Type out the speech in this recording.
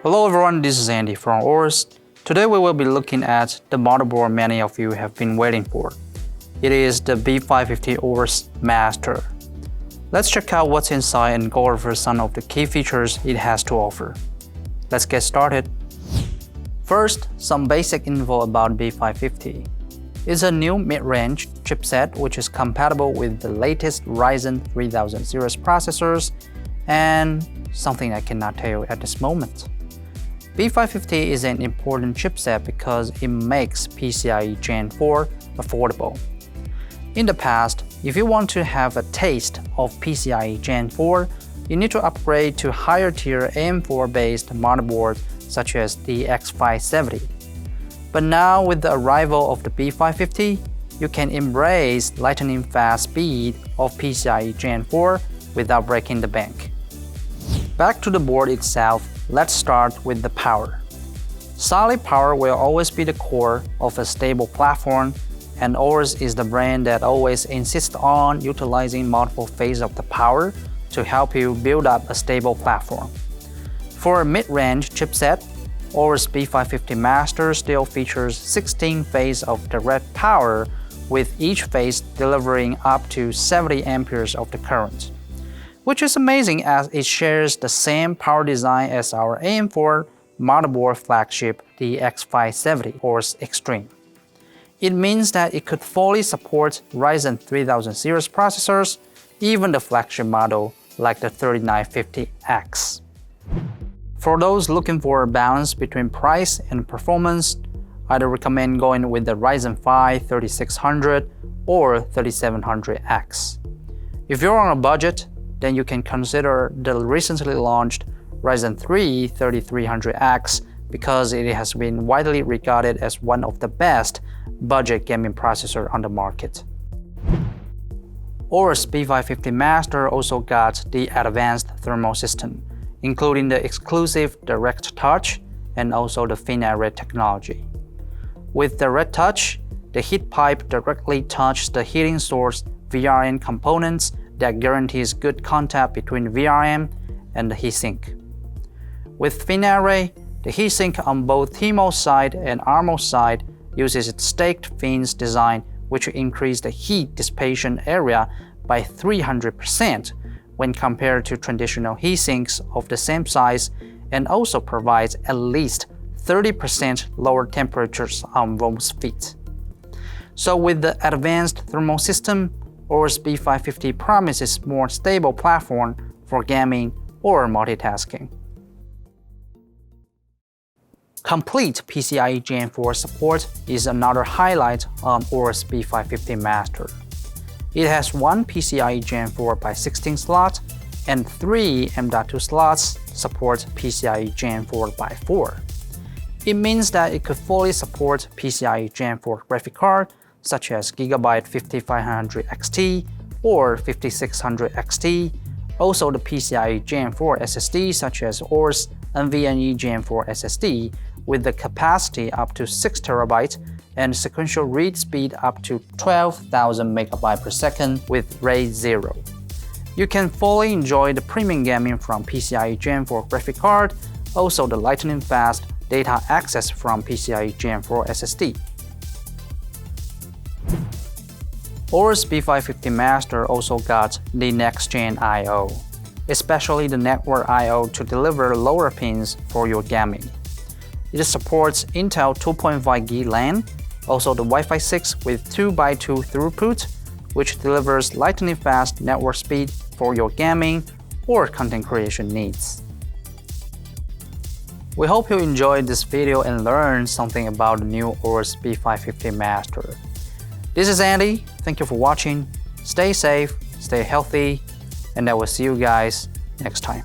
Hello everyone, this is Andy from AORUS. Today we will be looking at the motherboard many of you have been waiting for. It is the B550 AORUS Master. Let's check out what's inside and go over some of the key features it has to offer. Let's get started. First, some basic info about B550. It's a new mid-range chipset which is compatible with the latest Ryzen 3000 series processors and something I cannot tell you at this moment. B550 is an important chipset because it makes PCIe Gen 4 affordable. In the past, if you want to have a taste of PCIe Gen 4, you need to upgrade to higher tier AM4 based motherboards such as the X570. But now with the arrival of the B550, you can embrace lightning fast speed of PCIe Gen 4 without breaking the bank. Back to the board itself, let's start with the power. Solid power will always be the core of a stable platform, and AORUS is the brand that always insists on utilizing multiple phases of the power to help you build up a stable platform. For a mid-range chipset, AORUS B550 Master still features 16 phases of direct power, with each phase delivering up to 70 amperes of the current, which is amazing as it shares the same power design as our AM4 motherboard flagship, the X570 AORUS Extreme. It means that it could fully support Ryzen 3000 series processors, even the flagship model like the 3950X. For those looking for a balance between price and performance, I'd recommend going with the Ryzen 5 3600 or 3700X. If you're on a budget, then you can consider the recently launched Ryzen 3 3300X because it has been widely regarded as one of the best budget gaming processors on the market. AORUS B550 Master also got the advanced thermal system, including the exclusive Direct Touch and also the thin array technology. With Direct Touch, the heat pipe directly touches the heating source VRM components that guarantees good contact between VRM and the heatsink. With thin array, the heatsink on both TMOS side and ARMOS side uses its staked fins design, which increases the heat dissipation area by 300% when compared to traditional heatsinks of the same size, and also provides at least 30% lower temperatures on most feet. So with the advanced thermal system, AORUS B550 promises more stable platform for gaming or multitasking. Complete PCIe Gen 4 support is another highlight on AORUS B550 Master. It has one PCIe Gen 4 by 16 slots and 3 M.2 slots support PCIe Gen 4 by 4. It means that it could fully support PCIe Gen 4 graphic card such as GIGABYTE 5500 XT or 5600 XT, also the PCIe Gen 4 SSD such as AORUS NVMe Gen 4 SSD with the capacity up to 6 TB and sequential read speed up to 12,000 MB per second with RAID 0. You can fully enjoy the premium gaming from PCIe Gen 4 graphic card, also the lightning fast data access from PCIe Gen 4 SSD. AORUS B550 Master also got the next-gen I/O, especially the network I/O to deliver lower pins for your gaming. It supports Intel 2.5G LAN, also the Wi-Fi 6 with 2x2 throughput, which delivers lightning-fast network speed for your gaming or content creation needs. We hope you enjoyed this video and learned something about the new AORUS B550 Master. This is Andy, thank you for watching, stay safe, stay healthy, and I will see you guys next time.